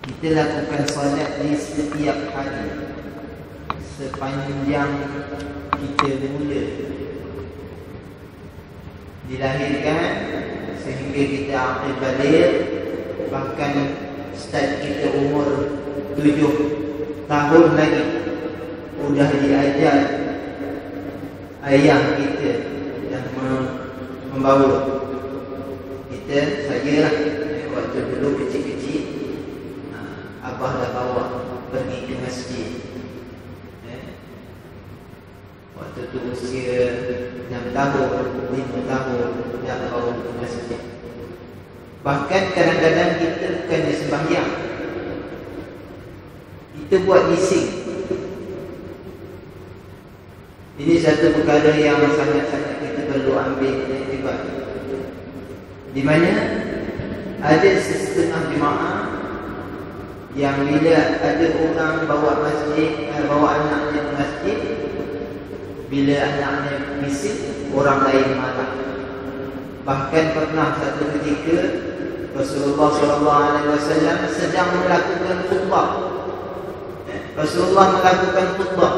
kita lakukan solat di setiap hari sepanjang kita mula dilahirkan sehingga kita aqil balik, bahkan start kita umur 7 tahun lagi sudah diajar ayah kita yang membawa kita sajalah. Waktu dulu kecil-kecil, abah dah bawa pergi ke masjid. Waktu tu usia 6 tahun, 5 tahun dah bawa ke masjid. Bahkan kadang-kadang kita bukannya sembahyang, kita buat bising. Ini satu perkara yang sangat-sangat kita perlu ambil iktibar, di mana ada setengah jemaah yang bila ada orang bawa anaknya ke masjid, bila anaknya bising, orang lain marah. Bahkan pernah satu ketika Rasulullah SAW sedang melakukan khutbah. Rasulullah melakukan khutbah.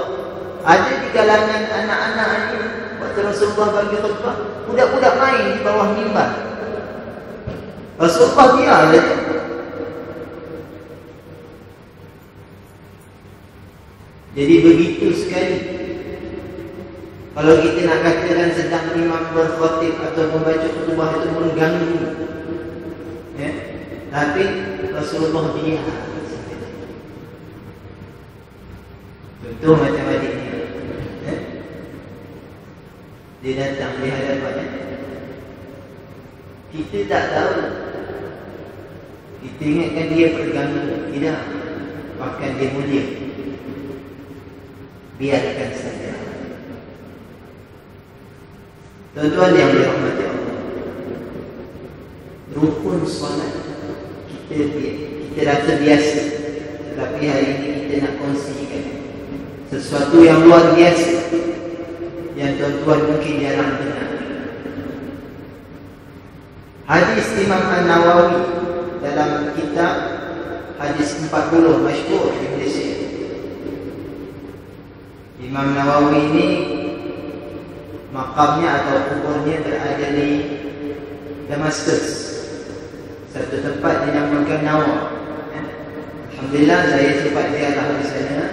Ada di kalangan anak-anak ini, waktu Rasulullah bagi khutbah, budak-budak main di bawah mimbar. Rasulullah dia saja. Jadi begitu sekali. Kalau kita nak katakan sedang imam berkhutbah atau membaca khutbah itu mengganggu, ya? Tapi Rasulullah dia. Contoh macam adiknya, ya? Dia datang di hadapannya, kita tak tahu, kita ingatkan dia terganggu. Tidak, bahkan dia mulia. Biarkan saja. Tuan-tuan yang dirahmati Allah, rukun solat kita rasa biasa, tetapi hari ini kita nak kongsikan sesuatu yang luar biasa yang tuan-tuan mungkin jarang dengar. Hadis Imam An-Nawawi dalam kitab hadis 40 masyhur di Malaysia. Imam Nawawi ini makamnya atau kuburnya berada di Damaskus, satu tempat dinamakan Nawa. Alhamdulillah saya sempat ziarah di sana,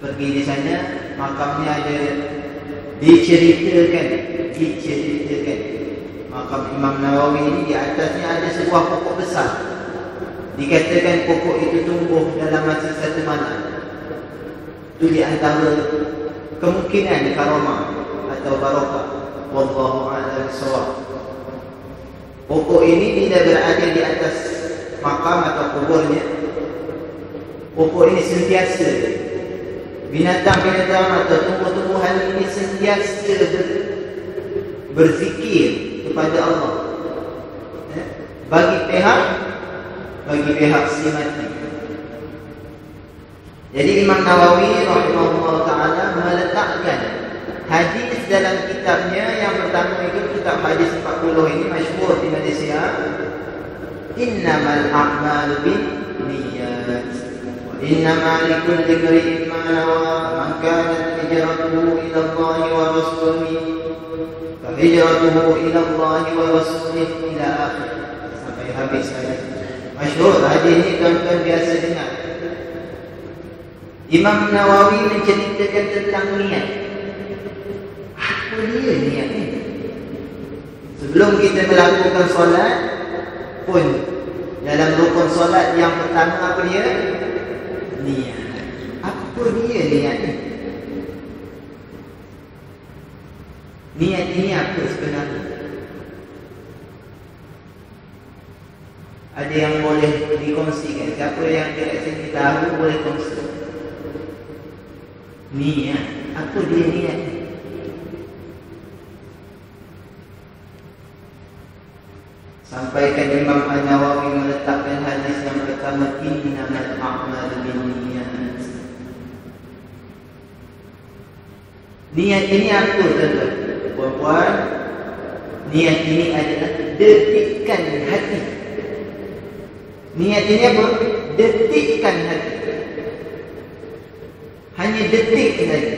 pergi di sana. Makamnya ada diceritakan makam Imam Nawawi ini. Di atasnya ada sebuah pokok besar. Dikatakan pokok itu tumbuh dalam masa satu malam. Itu di antara kemungkinan karamah atau barakah. Wallahu a'lam bishawab. Pokok ini bila berada di atas makam atau kuburnya, pokok ini sentiasa, binatang-binatang atau tumbuh-tumbuhan ini sentiasa berzikir kepada Allah. Bagi pihak si mati. Jadi Imam Nawawi rahimahullah ta'ala meletakkan hadis dalam kitabnya. Yang pertama itu kitab hadis 40 ini masyhur di Malaysia. Innamal a'malu binniyat wa innamal likulli imrin ma nawa man kanat hijratuhu ila Allah wa rasulihi fa hijratuhu ila Allah wa rasulihi ila akhir, sampai habis hadis. Masyhur hadis ini, tuan-tuan biasa dengar. Imam Nawawi menceritakan tentang niat. Apa dia niat ni? Sebelum kita melakukan solat pun, dalam rukun solat yang pertama apa dia? Niat. Apa dia niat ni? Niat ini apa sebenarnya? Ada yang boleh dikongsikan? Siapa yang dekat sini tahu boleh kongsi. Niat. Apa dia niat? Sampaikan Imam An-Nawawi meletakkan hadis yang pertama, innamal a'malu binniyat. Niat ini apa, tuan-tuan? Puan-puan, niat ini adalah detikan hati. Niat ini apa? Detikkan hati. Hanya detik saja.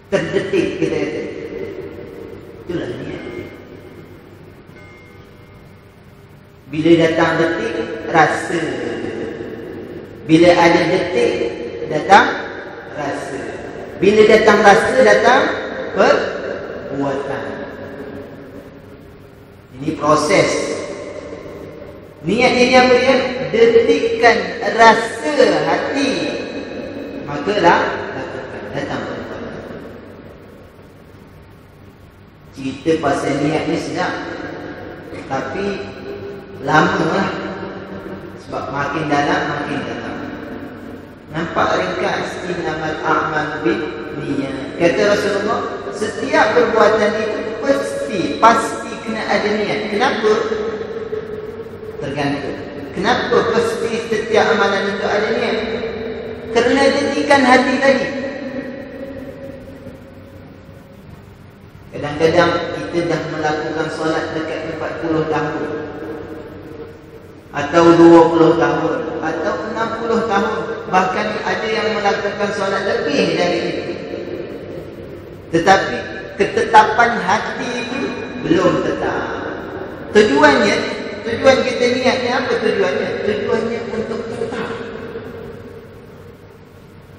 Terdetik kita itu. Itulah niat. Bila datang detik, rasa. Bila ada detik, datang rasa. Bila datang rasa, datang perbuatan. Ini proses. Niat ini apa dia? Detikkan rasa hati. Makalah datang perbuatan. Cerita pasal niat ni sedap, tapi lama lah. Sebab makin dalam, makin dalam. Nampak ringkas, innamal a'malu binniyat. Kata Rasulullah, setiap perbuatan itu pasti kena ada niat. Kenapa? Tergantung. Kenapa pasti setiap amalan itu ada niat? Kerana detikan hati tadi. Kadang-kadang kita dah melakukan solat dekat 40 tahun, atau 20 tahun, atau 60 tahun. Bahkan ada yang melakukan solat lebih dari itu, tetapi ketetapan hati itu belum tetap. Tujuan kita niatnya apa tujuannya? Tujuannya untuk tetap.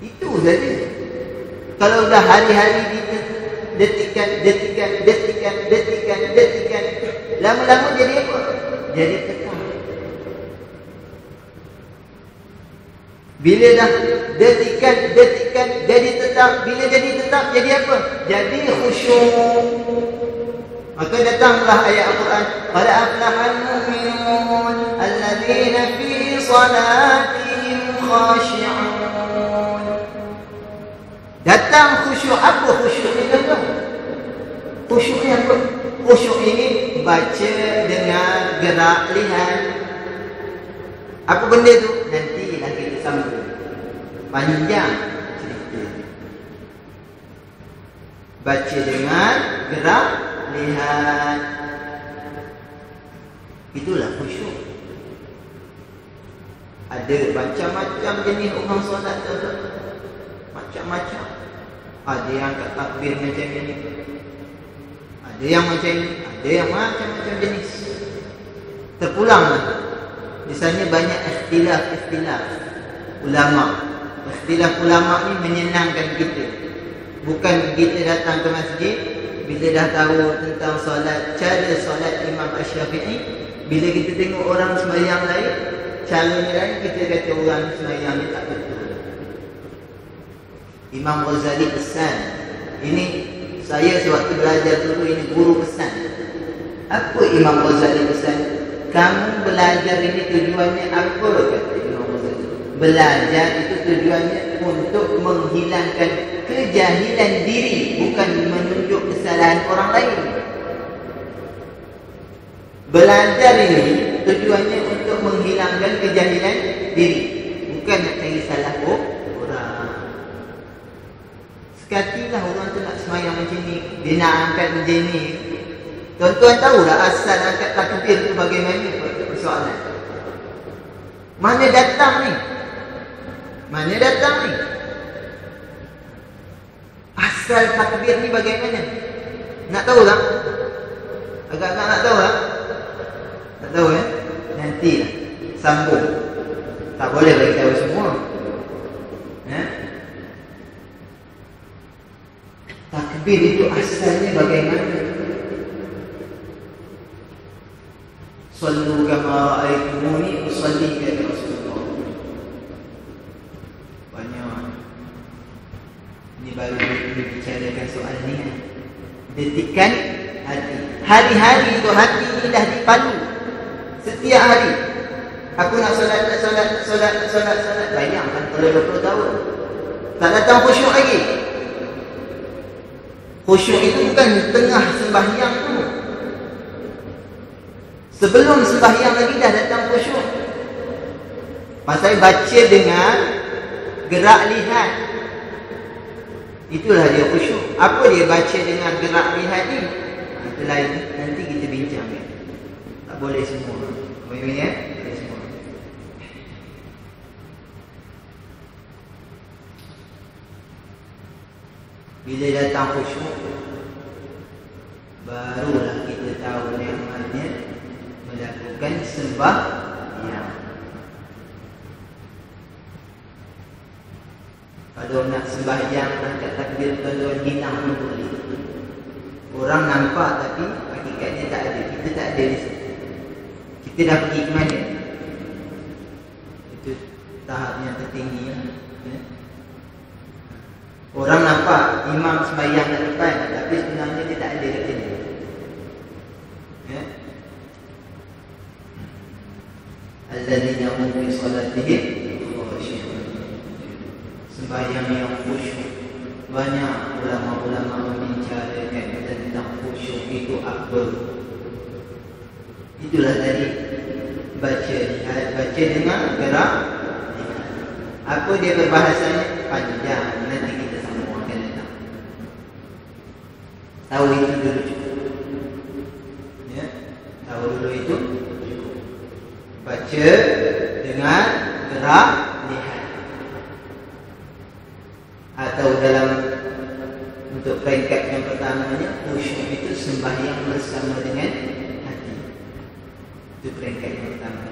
Itu saja. Kalau dah hari-hari kita detikan, lama-lama jadi apa? Jadi tetap. Bila dah detikan jadi tetap. Bila jadi tetap, jadi apa? Jadi khusyuk. Maka datanglah ayat Al-Quran, qad aflahal mu'minun alladzina fi salatihim khashi'un. Datang khusyuk. Apa khusyuk ni tuan? Khusyuk ni apa? Khusyuk ini baca, dengar, gerak, lihat. Apa benda tu? Nantilah kita sambung. Panjang cerita. Baca, dengar, gerak, lihat. Itulah khusyuk. Ada macam-macam jenis orang solat tu. Macam-macam. Ada yang angkat takbir macam ni, ada yang macam ni, ada yang macam-macam jenis. Terpulanglah. Di sana banyak ikhtilaf ulama. Ikhtilaf ulama ni menyenangkan kita. Bukan kita datang ke masjid, bila dah tahu tentang solat, cara solat Imam Asy-Syafi'i, bila kita tengok orang sembahyang lain, cara lain, kita kata orang sembahyang ni tak betul. Imam Ghazali pesan, ini saya sewaktu belajar dulu, ini guru pesan. Apa Imam Ghazali pesan? Kamu belajar ini tujuannya apa? Kata Imam Ghazali. Belajar itu tujuannya untuk menghilangkan kejahilan diri, bukan menunjuk kesalahan orang lain. Belajar ini tujuannya untuk menghilangkan kejahilan diri, bukan nak cari salah orang. Sekatilah orang tu nak semayang macam ni, dia nak angkat macam ni. Tuan-tuan tahu tak asal angkat takbir tu bagaimana? Persoalan. Mana datang ni? Asal takbir ni bagaimana? Nak tahu tak? Agak-agak nak tahu tak? Tak tahu ya? Nantilah sambung. Tak boleh bagi tahu semua. Takbir itu asalnya bagaimana? Sallu kama ra'aitumuni usalli, kata Rasulullah. Banyak. Ini baru dibicarakan soal ni. Detikan hati. Hari-hari itu hati ini dah dipalu. Setiap hari. Aku nak solat. Bayangkan kalau 20 tahun. Tak datang khusyuk lagi. Khusyuk itu bukan tengah sembahyang tu. Sebelum sembahyang lagi dah datang khusyuk. Pasal baca dengan gerak lihat, itulah dia khusyuk. Apa dia baca dengan gerak lihat ni? Itu lain, nanti kita bincang. Tak boleh semua. Boleh ya? Boleh semua. Bila datang khusyuk, barulah kita tahu nikmatnya melakukan sembahyang. Kalau nak sembahyang angkat takbir tuan-tuan hinang pun boleh. Orang nampak tapi hakikatnya tak ada. Kita tak ada di situ. Kita dah pergi ke mana? Itu tahap yang tertinggi ya. Orang nampak imam sembahyang kat depan, tapi sebenarnya dia tak ada kat sini. Ya. Alladzina hum fi salatihim khashi'un. Sembahyang yang khusyuk. Banyak ulama-ulama membicarakan tentang khusyuk itu apa. Itulah tadi baca dengan gerak. Apa dia berbahasanya? Panjang. Nanti kita sambung akan datang. Tahu itu dulu cukup. Ya, tahu dulu itu cukup. Baca dengan gerak lihat. Atau dalam untuk peringkat yang pertamanya, khusyuk itu sembahyang bersama dengan hati. Itu peringkat yang pertama.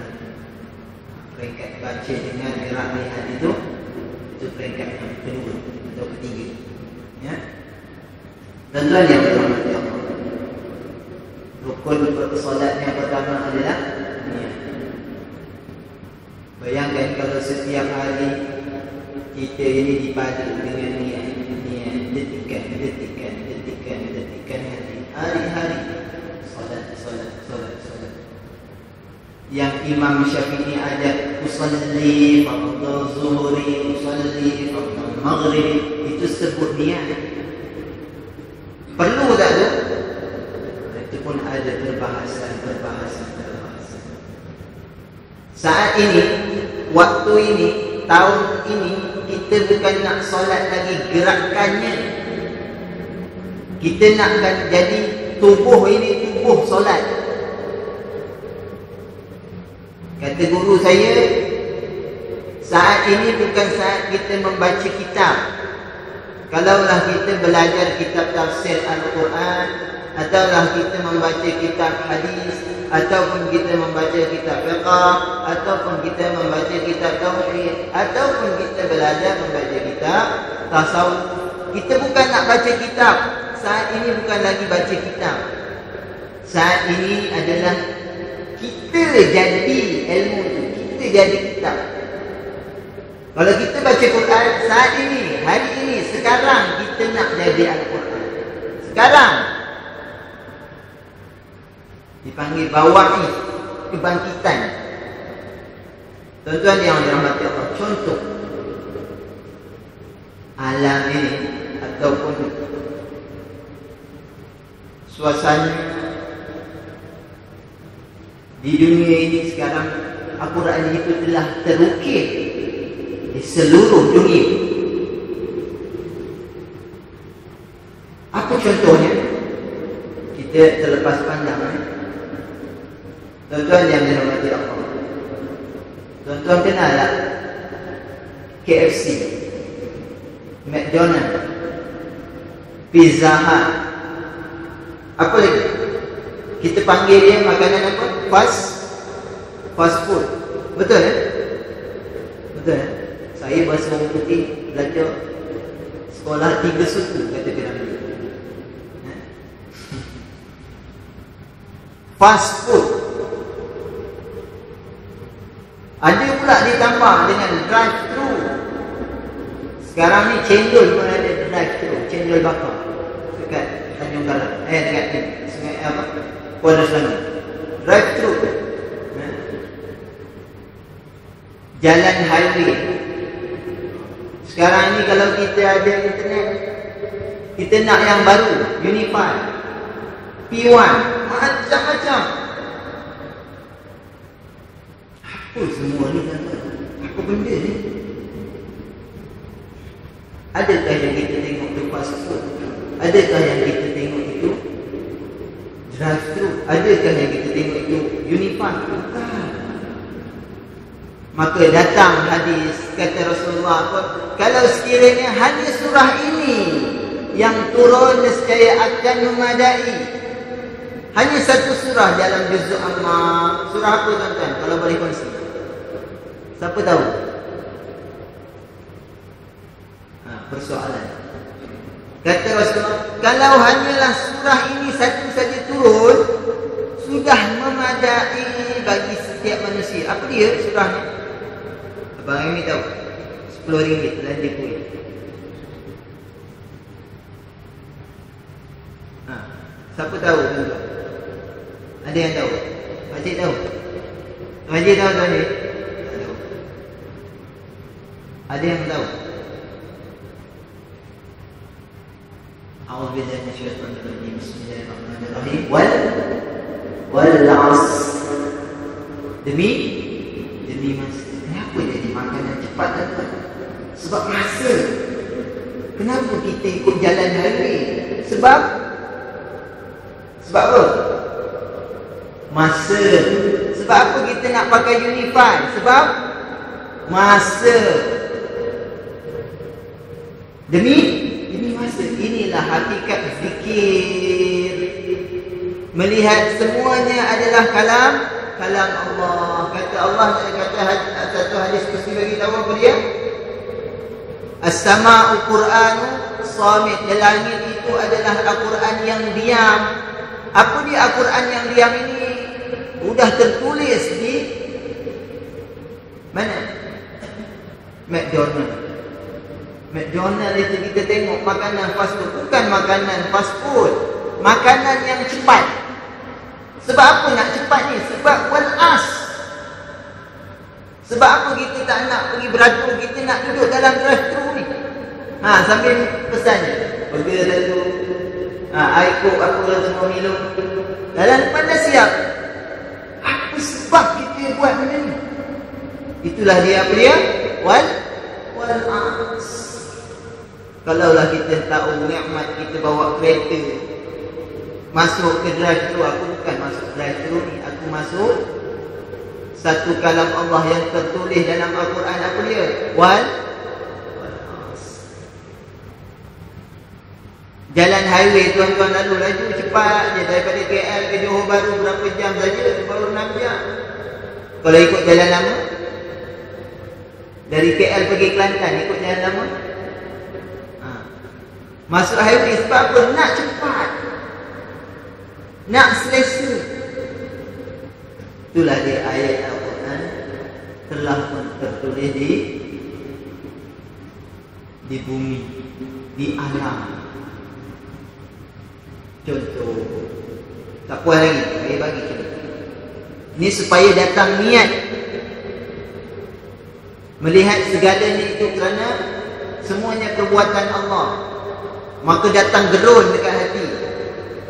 Peringkat baca dengan gerak lihat itu peringkat yang kedua atau ketiga. Ya. Tuan-tuan yang berhormat Allah, rukun solat yang pertama adalah niat. Bayangkan kalau setiap hari kita ini dipadu dengan niat, detikan hati, hari-hari solat. Yang Imam Syafi'i ada usalli fardhu zuhri, usalli fardhu maghrib, itu sebut niat. Perlu tak tu? Itu pun ada perbahasan. Saat ini, waktu ini, tahun ini, kita bukan nak solat lagi gerakannya. Kita nakkan jadi tubuh ini tubuh solat. Kata guru saya, saat ini bukan saat kita membaca kitab. Kalaulah kita belajar kitab tafsir Al-Quran, ataulah kita membaca kitab hadis, ataupun kita membaca kitab fiqh, ataupun kita membaca kitab tauhid, ataupun kita belajar membaca kitab tasawuf. Kita bukan nak baca kitab. Saat ini bukan lagi baca kitab. Saat ini adalah kita jadi ilmu itu, kita jadi kitab. Kalau kita baca Quran saat ini, hari ini, sekarang kita nak jadi Al-Quran. Sekarang dipanggil bawa'i, kebangkitan. Tuan-tuan yang dirahmati Allah, contoh alam ini ataupun suasana di dunia ini sekarang, Al-Quran itu telah terukir di seluruh dunia. Apa contohnya? Kita terlepas pandang. Tuan-tuan yang dirahmati Allah, tuan-tuan kenal tak KFC, McDonald, Pizza Hut, apa lagi? Kita panggil dia makanan apa? Fast food. Betul ya? Betul ya? Saya bahasa orang putih belajar sekolah 3 suku, kata piramid. Fast food. Ada pula ditambah dengan drive-thru. Sekarang ni cendol pun ada drive-thru, cendol bakar dekat Tanjung Karang. Dekat ni, Sungai apa? Kuala Selangor. Drive-thru. Jalan highway. Sekarang ni kalau kita ada internet, kita nak yang baru, Unify, P1, macam-macam. Apa semua ni kan? Apa benda ni? Adakah yang kita tengok tu fast food? Adakah yang kita tengok itu drive-thru? Adakah yang kita tengok itu unify? Bukan. Maka datang hadis kata Rasulullah, kalau sekiranya hanya surah ini yang turun, nescaya akan memadai. Hanya satu surah dalam juz Amma. Surah apa tuan-tuan? Kalau boleh kongsi. Siapa tahu? Persoalan. Kata Rasulullah, kalau hanyalah surah ini satu saja turun, sudah memadai bagi setiap manusia. Apa dia surahnya? Abang Amy tahu? RM10 belanja kuih. Siapa tahu tuan-tuan? Ada yang tahu? Pakcik tahu? Pakcik tahu tuan ni? Tahu. Ada yang tahu? A'udzubillahi minasyaitonir rajim. Bismillahirrahmanirrahim. Wal 'asr. Demi masa. Kenapa jadi makanan cepat tuan? Sebab masa. Kenapa kita ikut jalan highway? Sebab apa? Masa. Sebab apa kita nak pakai unify? Sebab masa. Demi masa. Inilah hakikat zikir. Melihat semuanya adalah kalam Allah. Kata Allah, kata satu hadis kursi bagi tahu apa dia? As-sama'u Qur'anu samit. Langit itu adalah Al-Quran yang diam. Apa dia Al-Quran yang diam ini? Sudah tertulis di mana? McDonald itu kita tengok makanan fast food. Bukan makanan fast food, makanan yang cepat. Sebab apa nak cepat ni? Sebab walas. Sebab apa kita tak nak pergi beratur, kita nak duduk dalam drive-thru ni. Sambil pesan je. Burger satu, air coke apa semua minum. Dalam depan dah siap. Apa sebab kita buat benda ni? Itulah dia apa dia? Walas. Kalaulah kita tahu nikmat kita bawa kereta masuk ke drive-thru. Aku bukan masuk drive-thru ni, aku masuk satu kalam Allah yang tertulis dalam Al-Quran. Apa dia? Jalan highway tuan-tuan lalu laju cepat je. Daripada KL ke Johor Bahru berapa jam saja? Baru 6 jam. Kalau ikut jalan lama, dari KL pergi Kelantan ikut jalan lama. Masuk highway sebab apa? Nak cepat, nak selesa. Itulah dia ayat Al-Quran telah pun tertulis di bumi, di alam. Contoh, tak puas lagi, bagi contoh. Ini supaya datang niat melihat segalanya itu kerana semuanya perbuatan Allah. Maka datang gerun dekat hati.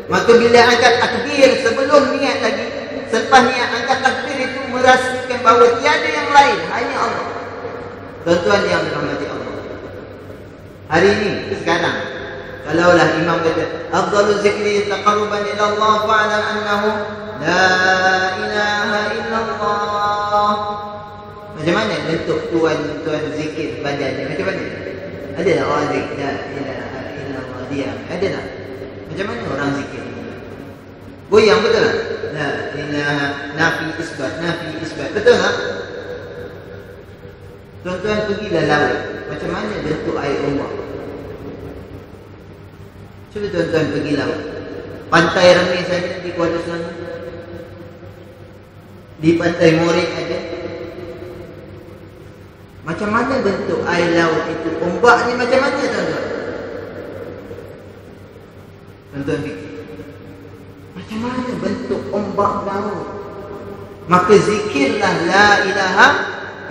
Maka bila angkat takbir, sebelum niat lagi, selepas niat angkat takbir itu merasakan bahawa tiada yang lain, hanya Allah. Tuan-tuan yang dirahmati Allah, hari ini, sekarang, kalaulah imam kata afdalu zikri taqarruban ila Allah fa'lam annahu la ilaha illallah. Macam mana bentuk tuan zikir badannya? Macam mana? Ada tak orang zikir la ilaha illallah diam? Ada tak? Macam mana orang zikir? Goyang betul tak? La ilaha, nafi isbat. Betul tak? Tuan-tuan pergilah laut. Macam mana bentuk air ombak? Cuba tuan-tuan pergi laut. Pantai ramai saja di Kuala Selangor. Di Pantai Morik ada. Macam mana bentuk air laut itu? Ombak ni macam mana tuan-tuan? Tuan-tuan fikir. Macam mana bentuk ombak laut? Maka zikirlah la ilaha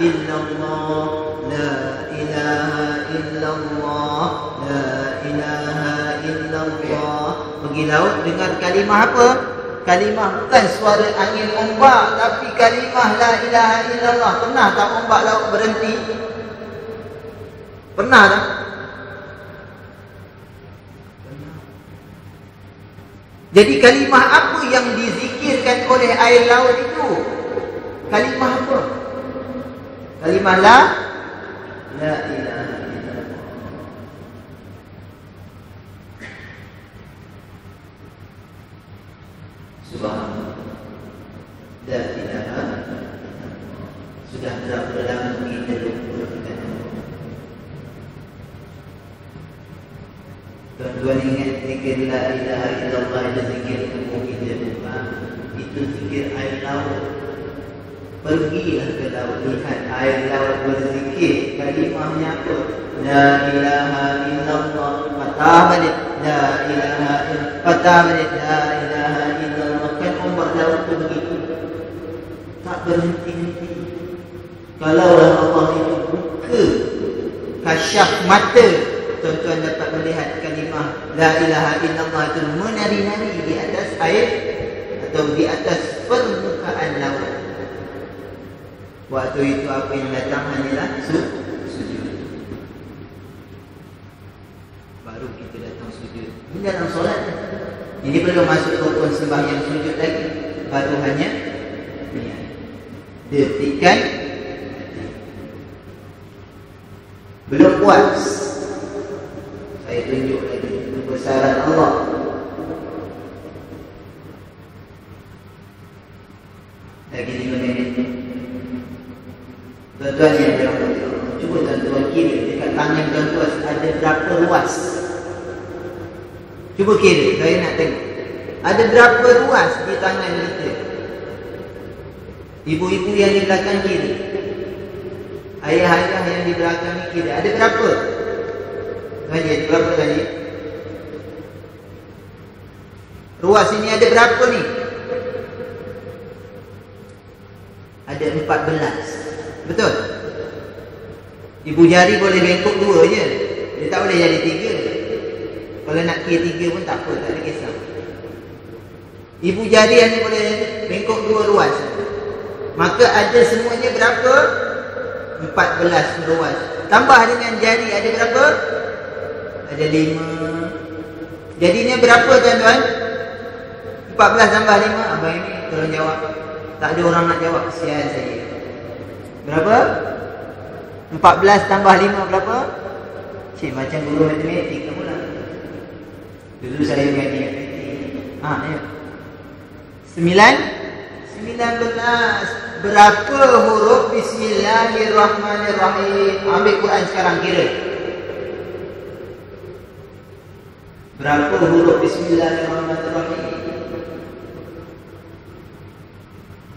illallah, la ilaha illallah, la ilaha illallah. Pergi laut dengar kalimah apa? Kalimah bukan suara angin ombak, tapi kalimah la ilaha illallah. Pernah tak ombak laut berhenti? Pernah tak? Jadi kalimah apa yang dizikirkan oleh air laut itu? Kalimah apa? Kalimah la ilaha illallah. Subhanallah. La ilaha illallah. Sudah berapa lama kita lupakan? Tuan-tuan ingat zikir la ilaha illallah itu zikir umum kita bukan? Itu zikir air laut. Pergilah ke laut, lihat air laut berzikir. Kalimahnya apa? La ilaha illallah. Patah balik la ilaha illallah. Patah balik la ilaha illallah. Kan ombak laut tu begitu, tak berhenti-henti. Kalau Allah itu buka kasyaf mata, tuan-tuan dapat melihat kalimah la ilaha illallah itu menari-nari di atas air atau di atas permukaan laut. Waktu itu apa yang datang hanyalah sujud. Baru kita datang sujud. Ini dalam solat. Ini belum masuk rukun sembahyang sujud lagi. Baru hanya detikan. Belum puas. Saya tunjuk lagi kebesaran Allah. Lagi 5 minit. Tuan-tuan yang dirahmati Allah, cuba tuan-tuan kira dekat tangan tuan-tuan ada berapa luas. Cuba kira, saya nak tengok. Ada berapa luas di tangan kita? Ibu-ibu yang di belakang kiri, ayah-ayah yang di belakang kiri, ada berapa? Tadi ada berapa tadi? Ruas ini ada berapa ni? Ada 14. Betul? Ibu jari boleh bengkok 2 je. Dia tak boleh jadi 3. Kalau nak kira 3 pun tak apa, tak ada kisah. Ibu jari hanya boleh bengkok 2 ruas. Maka ada semuanya berapa? 14 ruas. Tambah dengan jari ada berapa? Ada 5. Jadinya berapa tuan-tuan? 14 tambah 5. Abang ini tolong jawab. Tak ada orang nak jawab, kesian saya. Berapa? 14 tambah 5 berapa? Cik, macam guru matematik kamu lah. Dulu saya mengaji matematik. Ya. 19. Berapa huruf Bismillahirrahmanirrahim? Ambil Quran sekarang, kira. Berapa huruf Bismillahirrahmanirrahim?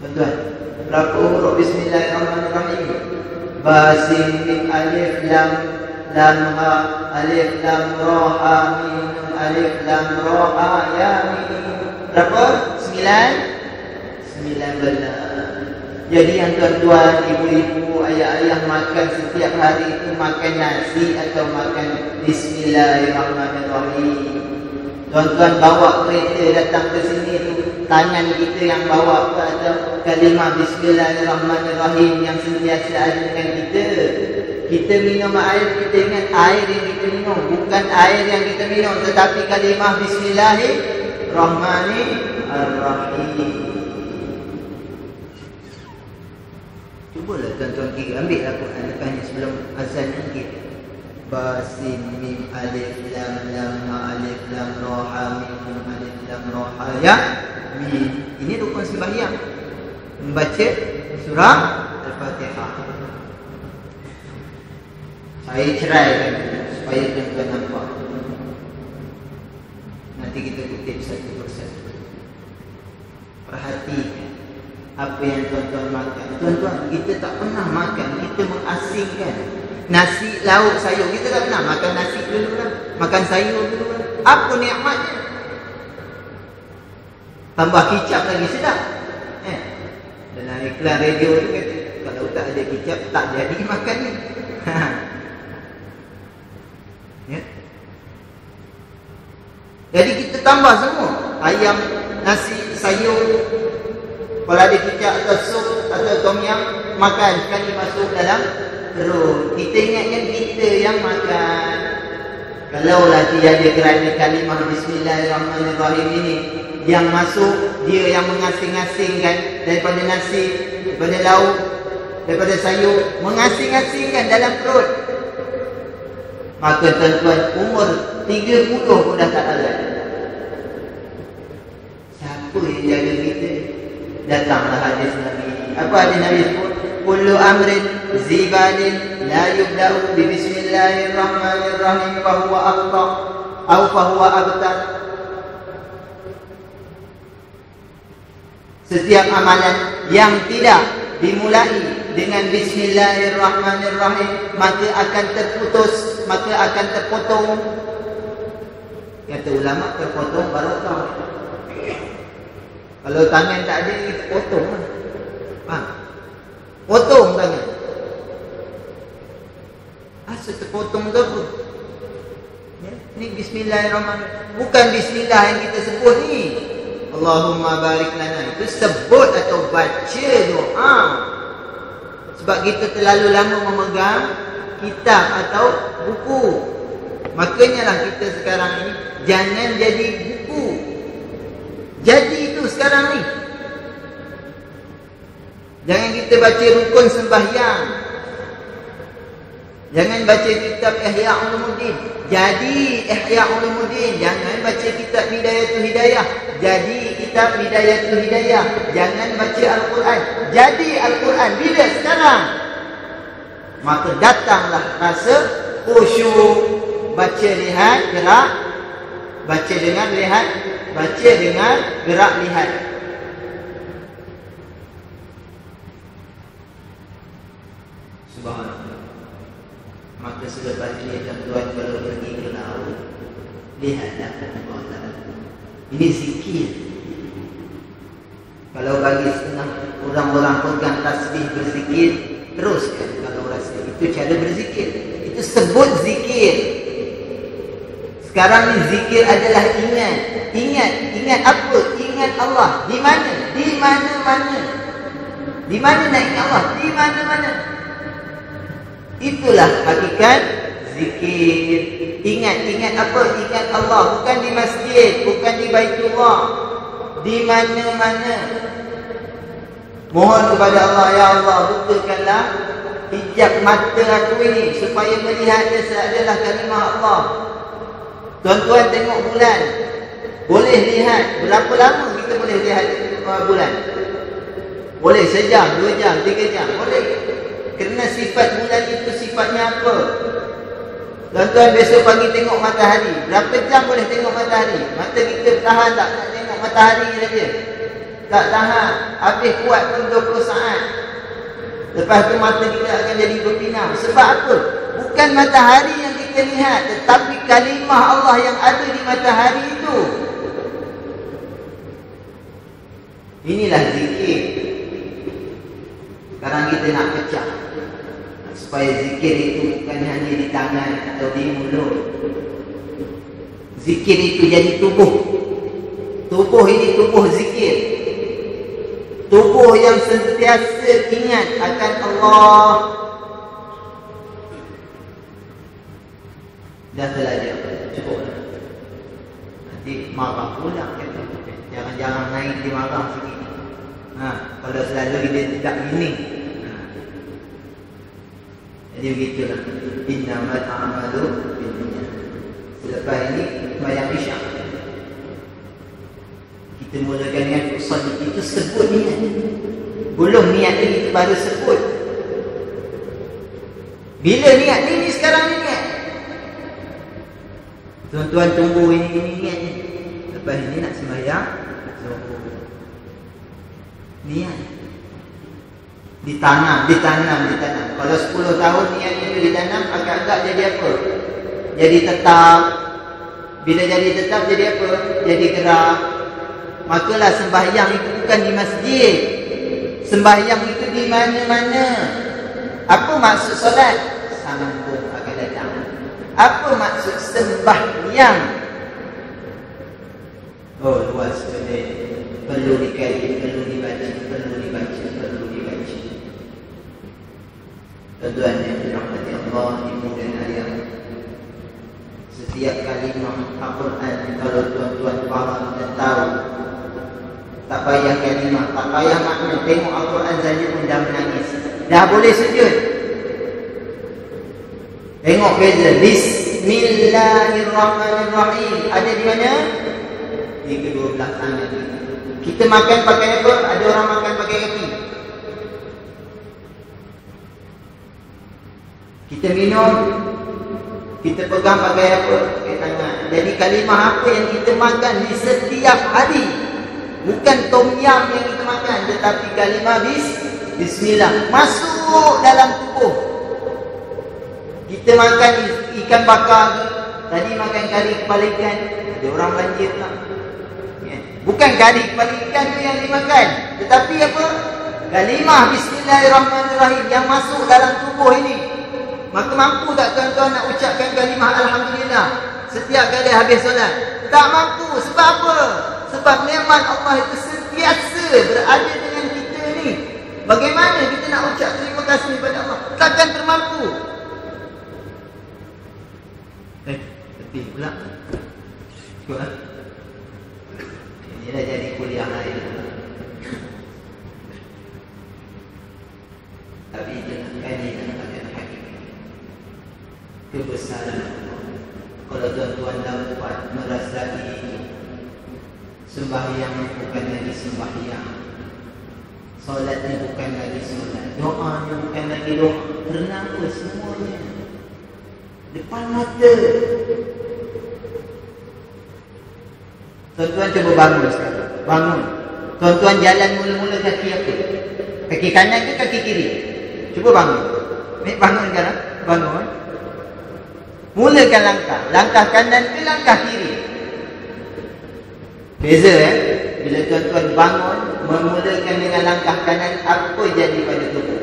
Tuan-tuan, berapa huruf Bismillahirrahmanirrahim? Ba, sin, mim, alif, lam ha, alif, lam, ra, ha, mim, alif, lam, ra, ha, ya, mim. Berapa? 19. Jadi yang tuan-tuan, ibu-ibu, ayah-ayah makan setiap hari itu makan nasi atau makan Bismillahirrahmanirrahim. Tuan-tuan bawa kereta datang ke sini tu, tangan kita yang bawa atau kalimah Bismillahirrahmanirrahim yang sentiasa ada dengan kita. Kita minum air, kita ingat air yang kita minum, bukan air yang kita minum, tetapi kalimah Bismillahirrahmanirrahim. Cubalah tuan-tuan kira, ambil lah Quran lepas ni sebelum azan nanti. Ba, sin, mim, alif, lam, ha, alif, lam, ra, ha, mim, alif, lam, ra, ha, ya, mim. Ini rukun sembahyang. Membaca surah Al-Fatihah. Saya ceraikan supaya tuan-tuan nampak. Nanti kita kutip satu persatu. Perhatikan apa yang tuan-tuan makan. Tuan-tuan, kita tak pernah makan, kita mengasingkan nasi, lauk, sayur. Kita tak pernah makan nasi dulu lah, makan sayur dulu lah. Apa nikmatnya? Tambah kicap lagi, sedap. Dalam iklan radio tu kata, kalau tak ada kicap tak jadi makan ni. Ya. Jadi kita tambah semua, ayam, nasi, sayur. Kalau ada kicap atau sup atau tom yum, makan sekali masuk dalam perut. Kita ingatkan kita yang makan. Kalaulah tiada kerana kalimah Bismillahirrahmanirrahim ini, yang masuk dia yang mengasing-asingkan daripada nasi, daripada lauk, daripada sayur, mengasing-asingkan dalam perut. Maka tuan-tuan, umur 30 pun dah tak ada. Siapa yang jaga kita? Datanglah hadis Nabi. Apa hadis Nabi sebut? Kullu amrin zibalin la yubda'u bi bismillahirrahmanirrahim fahuwa aqta atau fahuwa abtar. Setiap amalan yang tidak dimulai dengan bismillahirrahmanirrahim maka akan terputus, maka akan terpotong. Kata ulama, terpotong barakah. Kalau tangan tak ada, kita potong lah. Faham? Potong tangan. Asal terpotong tu apa? Ya? Ni bismillahirrahmanirrahim. Bukan bismillah yang kita sebut ni. Allahumma barik lana. Itu sebut atau baca doa. Sebab kita terlalu lama memegang kitab atau buku. Makanya lah kita sekarang ni jangan jadi buku. Jadi itu sekarang ni. Jangan kita baca rukun sembahyang. Jangan baca kitab Ihya Ulumuddin. Jadi Ihya Ulumuddin. Jangan baca kitab Bidayatul Hidayah. Jadi kitab Bidayatul Hidayah. Jangan baca Al-Quran. Jadi Al-Quran. Bila? Sekarang. Maka datanglah rasa khusyuk. Baca, lihat, gerak. Baca, dengar, lihat. Baca, dengar, gerak, lihat. Subhanallah. Maka selepas ini tuan-tuan kalau pergi ke laut, lihatlah Allah. Ini zikir. Kalau bagi setengah orang-orang pegang tasbih berzikir, teruskan kalau rasa itu cara berzikir. Itu sebut zikir. Sekarang ni zikir adalah ingat. Ingat apa? Ingat Allah. Di mana? Di mana-mana. Di mana nak ingat Allah? Di mana-mana. Itulah hakikat zikir. Ingat apa? Ingat Allah. Bukan di masjid, bukan di Baitullah. Di mana-mana. Mohon kepada Allah, ya Allah, bukakanlah hijab mata aku ini supaya melihat adalah kalimah Allah. Tuan-tuan tengok bulan. Boleh lihat. Berapa lama kita boleh lihat bulan? Boleh sejam, 2 jam, 3 jam. Boleh. Kerana sifat bulan itu sifatnya apa? Tuan-tuan besok pagi tengok matahari. Berapa jam boleh tengok matahari? Mata kita tahan tak nak tengok matahari saja? Tak tahan. Habis kuat pun 20 saat. Lepas tu mata kita akan jadi berpinang. Sebab apa? Bukan matahari yang kita lihat, tetapi kalimah Allah yang ada di matahari itu. Inilah zikir. Sekarang kita nak pecah supaya zikir itu bukan hanya di tangan atau di mulut. Zikir itu jadi tubuh. Tubuh ini tubuh zikir. Tubuh yang sentiasa ingat akan Allah. Dah terlajar, cukup. Nanti marah pula. Jangan-jangan naik di marah sikit. Kalau selalu kita tidak gini. Jadi begitulah. Innamal a'malu binniyat. Selepas ini sembahyang Isyak. Kita mulakan dengan usaha itu sebut niat. Belum niat ini baru sebut. Bila niat ni sekarang ni niat. Tuan-tuan tunggu ini niat ni. Lepas ini nak sembahyang. Niat. Ditanam. Kalau 10 tahun niat itu ditanam, agak-agak jadi apa? Jadi tetap. Bila jadi tetap, jadi apa? Jadi gerak. Makalah sembahyang itu bukan di masjid. Sembahyang itu di mana-mana. Apa maksud solat? Sambung akan datang. Apa maksud sembahyang? Oh, luas sekali. Perlu dikaji, perlu dibaca. Tuan-tuan yang dirahmati Allah, ibu dan ayah, setiap kalimah Al-Quran kalau tuan-tuan faham dan tahu tak payah kalimah, tak payah makna. Tengok Al-Quran saja pun dah menangis. Dah boleh sujud. Tengok beza. Bismillahirrahmanirrahim. Ada di mana? Di kedua belah tangan. Kita makan pakai apa? Ada orang makan pakai kaki. Kita minum, kita pegang pakai apa? Pakai tangan. Jadi kalimah apa yang kita makan di setiap hari? Bukan tom yum yang kita makan, tetapi kalimah bismillah masuk dalam tubuh. Kita makan ikan bakar, tadi makan kari kepala ikan, ada orang belanja pula. Bukan kari kepala ikan tu yang dimakan, tetapi apa? Kalimah bismillahirrahmanirrahim yang masuk dalam tubuh ini. Maka mampu tak tuan-tuan nak ucapkan kalimah alhamdulillah setiap kali habis solat? Tak mampu. Sebab apa? Sebab nikmat Allah itu sentiasa berada dengan kita ni. Bagaimana kita nak ucap terima kasih kepada Allah? Takkan termampu. Tepi pula. Cukup lah. Ini dah jadi kuliah lain. Tapi jangan kali dalam keadaan hakikat. Kebesaran Allah. Kalau tuan-tuan dapat merasai sembahyang bukan lagi sembahyang, solatnya bukan lagi solat, doanya bukan lagi doa, kenapa semuanya depan mata. Tuan-tuan cuba bangun sekarang. Bangun. Tuan-tuan jalan mula-mula kaki apa? Kaki kanan ke kaki kiri? Cuba bangun. Bangun sekarang. Bangun. Mulakan langkah. Langkah kanan ke langkah kiri? Beza bila tuan-tuan bangun, memulakan dengan langkah kanan, apa jadi pada tubuh?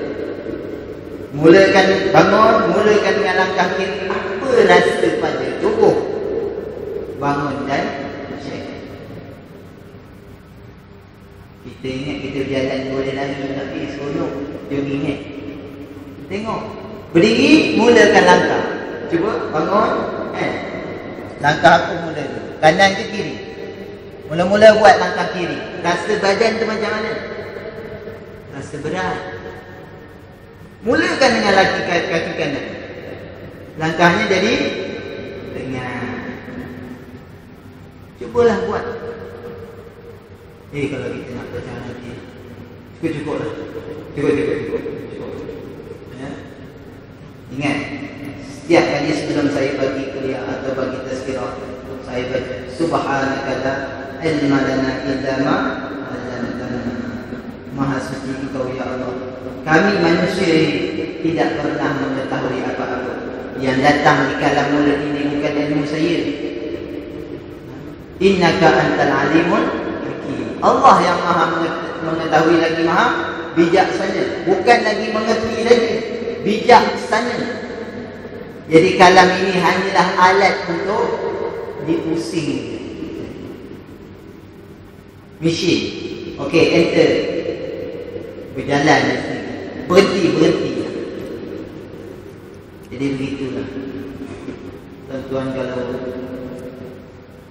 Mulakan bangun, mulakan dengan langkah kiri, apa rasa pada tubuh? Bangun dan check. Kita ingat kita berjalan boleh lagi, tapi seronok. Jom ingat. Tengok. Berdiri, mulakan langkah. Cuba bangun. Langkah apa mula tu? Kanan ke kiri? Mula-mula buat langkah kiri. Rasa badan tu macam mana? Rasa berat. Mulakan dengan kaki kanan. Langkahnya jadi ringan. Cubalah buat. Kalau kita nak berjalan lagi, cukup lah. Cukup. Ya? Ingat, setiap kali sebelum saya bagi kuliah atau bagi tazkirah, saya baca subhanaka la ilma lana illa ma 'allamtana. Maha suci Engkau ya Allah. Kami manusia tidak pernah mengetahui apa-apa. Yang datang di kalam mulut ini bukan ilmu saya. Innaka antal alimul hakim. Allah yang maha mengetahui lagi maha bijaksana. Bukan lagi mengerti lagi, bijaksana. Jadi kalam ini hanyalah alat untuk dipusing. Mesin. Okey, enter. Berjalan. Berhenti. Jadi begitulah. Tuan-tuan, kalau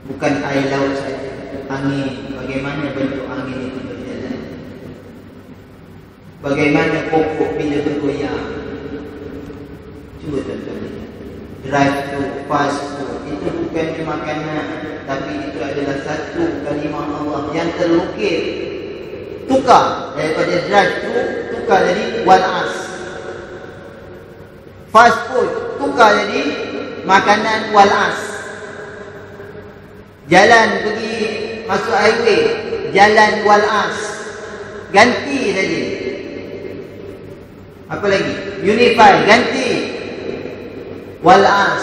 bukan air laut saja, angin, bagaimana bentuk angin itu berjalan? Bagaimana pokok bila bergoyang? Cuba tuan-tuan lihat. Drive to fast food itu bukan makanan, tapi itu adalah satu kalimah Allah yang terukir. Tukar daripada drive to, tukar jadi walas. Fast food tukar jadi makanan walas. Jalan pergi masuk highway, jalan walas. Ganti saja. Apa lagi? Unify, ganti. Walas.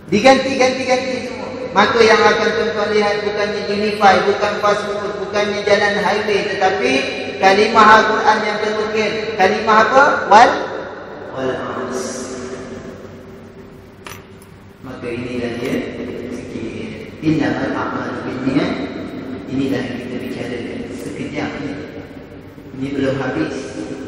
Diganti semua. Maka yang akan tuan-tuan lihat bukannya unify, bukan fast food, bukannya jalan highway, tetapi kalimah Al-Quran yang terukir. Kalimah apa? Walas. Maka inilah dia sikit. Innamal a'malu binniyat. Inilah yang kita bicarakan sekejap ni. Ini belum habis,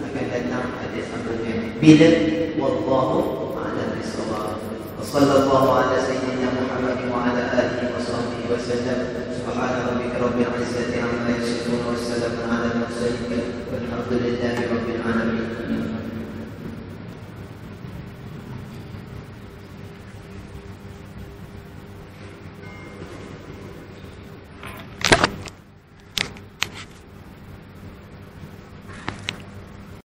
akan datang ada sambungan. Bila? Wallahu a'lam bishawab. Wa sallallahu ala sayyidina Muhammad wa ala alihi wa sahbihi wa sallam. subhana rabbika rabbil izzati amma yasifun wa salamun ala al mursalin walhamdulillahi